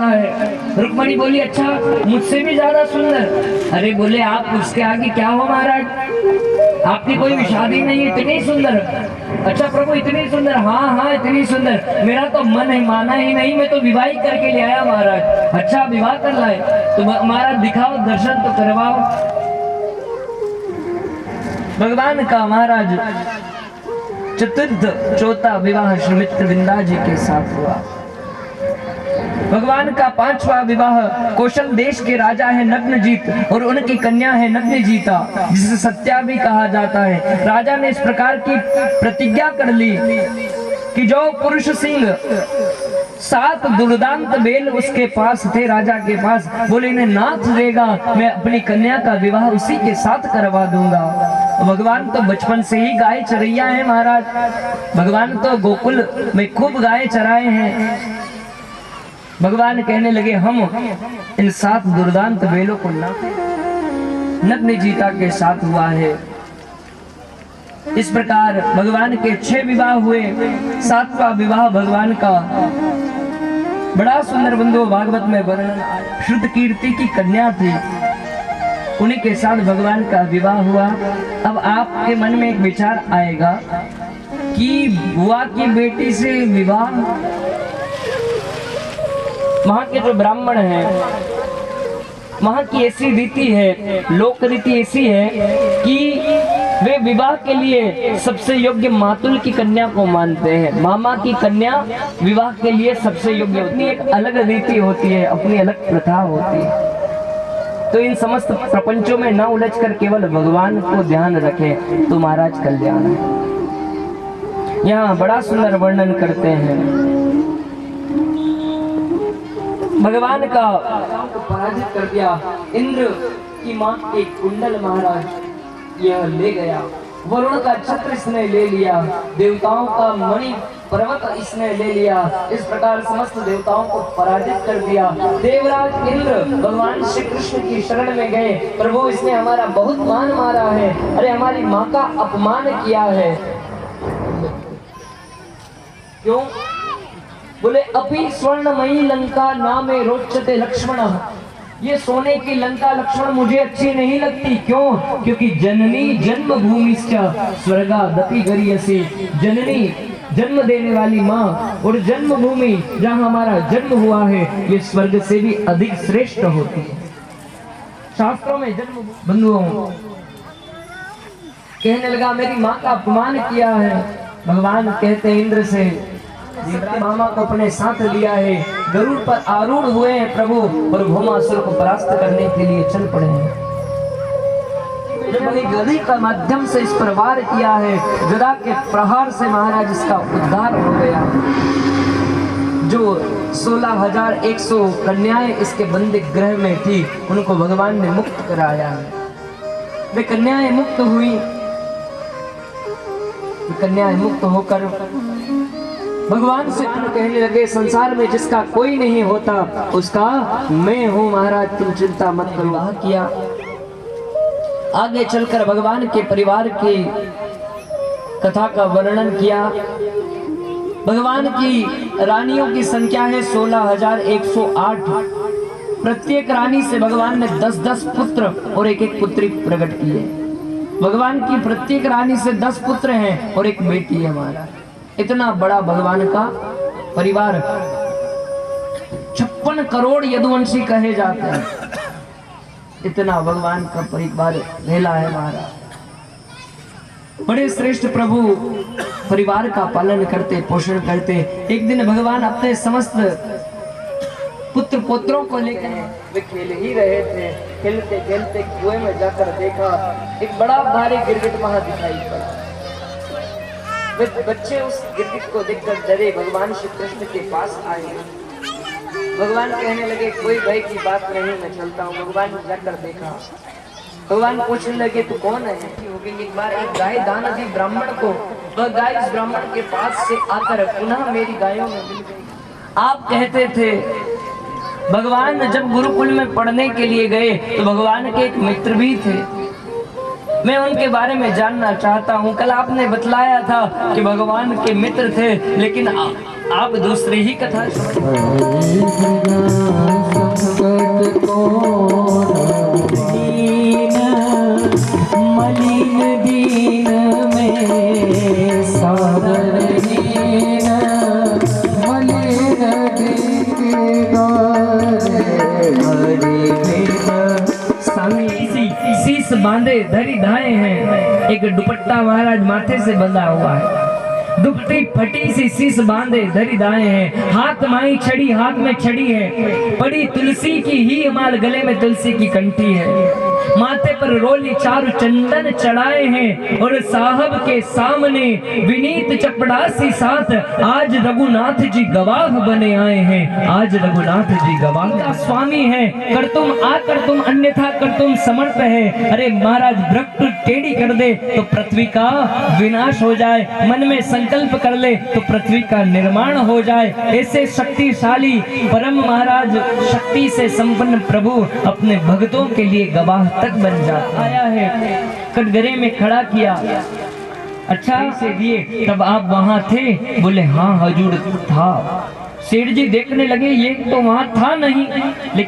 जाता है। रुक्मणी बोली अच्छा मुझसे भी ज्यादा सुंदर। अरे बोले आप उसके आगे क्या हो महाराज, आपकी कोई शादी नहीं, इतनी सुंदर। अच्छा प्रभु इतनी सुंदर, हाँ हाँ इतनी सुंदर, मेरा तो मन है माना ही नहीं, मैं तो विवाह ही करके ले आया महाराज। अच्छा विवाह कर लाए तो महाराज दिखाओ, दर्शन तो करवाओ। भगवान का महाराज चतुर्थ चौथा विवाह सुमित्र वृंदा जी के साथ हुआ। भगवान का पांचवा विवाह कौशल देश के राजा है नग्नजीत और उनकी कन्या है नग्नजीता, जिसे सत्या भी कहा जाता है। राजा ने इस प्रकार की प्रतिज्ञा कर ली कि जो पुरुष सिंह 7 दुर्दांत बेल उसके पास थे, राजा के पास, बोले इन्हें नाथ देगा, मैं अपनी कन्या का विवाह उसी के साथ करवा दूंगा। भगवान तो बचपन से ही गाय चरैया है महाराज, भगवान तो गोकुल में खूब गाय चराए हैं। भगवान कहने लगे हम इन 7 दुर्दांत बेलों को नग्नजीता के साथ हुआ है। इस प्रकार भगवान के 6 विवाह हुए। 7वां विवाह भगवान का बड़ा सुंदर बंधु भागवत में वर्णन, शुद्ध कीर्ति की कन्या थी, उन्हीं के साथ भगवान का विवाह हुआ। अब आपके मन में एक विचार आएगा कि बुआ की बेटी से विवाह, वहां के जो ब्राह्मण हैं वहां की ऐसी रीति है, लोक रीति ऐसी है कि वे विवाह के लिए सबसे योग्य मातुल की कन्या को मानते हैं। मामा की कन्या विवाह के लिए सबसे योग्य होती है। एक अलग रीति होती है, अपनी अलग प्रथा होती है। तो इन समस्त प्रपंचों में न उलझ कर केवल भगवान को ध्यान रखें तो महाराज कल्याण है। यहाँ बड़ा सुंदर वर्णन करते हैं भगवान का पराजित कर दिया। इंद्र की मां के कुंडल महाराज यह ले गया, वरुण का छत्र इसने ले लिया, देवताओं का मणि पर्वत इसने ले लिया। इस प्रकार समस्त देवताओं को पराजित कर दिया। देवराज इंद्र भगवान श्री कृष्ण की शरण में गए, प्रभु इसने हमारा बहुत मान मारा है, अरे हमारी माँ का अपमान किया है। क्यों? बोले अपि स्वर्णमयी लंका नामे रोचते लक्ष्मण, ये सोने की लंका लक्ष्मण मुझे अच्छी नहीं लगती। क्यों? क्योंकि जननी जन्मभूमि स्वर्गादपि गरीयसे, जननी जन्म देने वाली माँ और जन्मभूमि जहाँ हमारा जन्म हुआ है ये स्वर्ग से भी अधिक श्रेष्ठ होती है। शास्त्रों में जन्म, बंधुओं कहने लगा मेरी माँ का अपमान किया है। भगवान कहते हैं इंद्र से, मामा को अपने साथ लिया है, गरुड़ पर आरूढ़ हुए हैं प्रभु और भौमासुर को परास्त करने के लिए चल पड़े हैं। गदा का माध्यम से इस पर वार किया है, गदा के प्रहार से महाराज इसका उद्धार हो गया। जो 16,100 कन्याएं इसके बंदी गृह में थी उनको भगवान ने मुक्त कराया है। वे कन्याएं मुक्त हुई, कन्याएं मुक्त होकर भगवान से कहने लगे संसार में जिसका कोई नहीं होता उसका मैं हूँ महाराज, तुम चिंता मत करो। किया आगे चलकर भगवान के परिवार की कथा का वर्णन किया। भगवान की रानियों की संख्या है 16,108। प्रत्येक रानी से भगवान ने 10-10 पुत्र और एक पुत्री प्रकट की है। भगवान की प्रत्येक रानी से 10 पुत्र हैं और एक बेटी है हमारा। इतना बड़ा भगवान का परिवार, 56 करोड़ यदुवंशी कहे जाते हैं, इतना भगवान का परिवार मेला है हमारा। बड़े श्रेष्ठ प्रभु परिवार का पालन करते, पोषण करते। एक दिन भगवान अपने समस्त पुत्र पुत्रों को लेकर वे खेल ही रहे थे। खेलते खेलते कुएं में जाकर देखा एक बड़ा भारी गिरगिट वहां दिखाई पड़ा। वे बच्चे उस गिरगिट को देखकर डरे, भगवान श्री कृष्ण के पास आए। भगवान कहने लगे कोई भय की बात नहीं, मैं चलता हूँ। भगवान ने जाकर देखा, भगवान पूछने लगे तू कौन है? एक बार एक गाय दान दी ब्राह्मण को, वह गाय इस ब्राह्मण के पास से आकर पुनः मेरी गायों में मिल गई। आप कहते थे भगवान जब गुरुकुल में पढ़ने के लिए गए तो भगवान के एक मित्र भी थे, मैं उनके बारे में जानना चाहता हूँ। कल आपने बतलाया था कि भगवान के मित्र थे, लेकिन आप दूसरी ही कथा शीश बांधे धरी धाए हैं, एक दुपट्टा महाराज माथे से बंधा हुआ है, दुपट्टी फटी सी शीश बांधे धरी दाए हैं, हाथ माई छड़ी हाथ में छड़ी है, पड़ी तुलसी की ही माल गले में तुलसी की कंठी है, माथे पर रोली चारु चंदन चढ़ाए हैं और साहब के सामने विनीत चपड़ासी साथ आज रघुनाथ जी गवाह बने आए हैं, आज रघुनाथ जी गवाह स्वामी है, कर तुम आकर तुम अन्यथा कर तुम समर्थ है। अरे महाराज वृक्ष टेढ़ी कर दे तो पृथ्वी का विनाश हो जाए, मन में संकल्प कर ले तो पृथ्वी का निर्माण हो जाए। ऐसे शक्तिशाली परम महाराज शक्ति से संपन्न प्रभु अपने भक्तों के लिए गवाह तक बन जाता आया है। कटघरे में खड़ा किया, अच्छा से दिए, तब आप वहां थे? बोले हाँ हजूर था। सेठ जी देखने लगे ये तो वहां था नहीं, लेकिन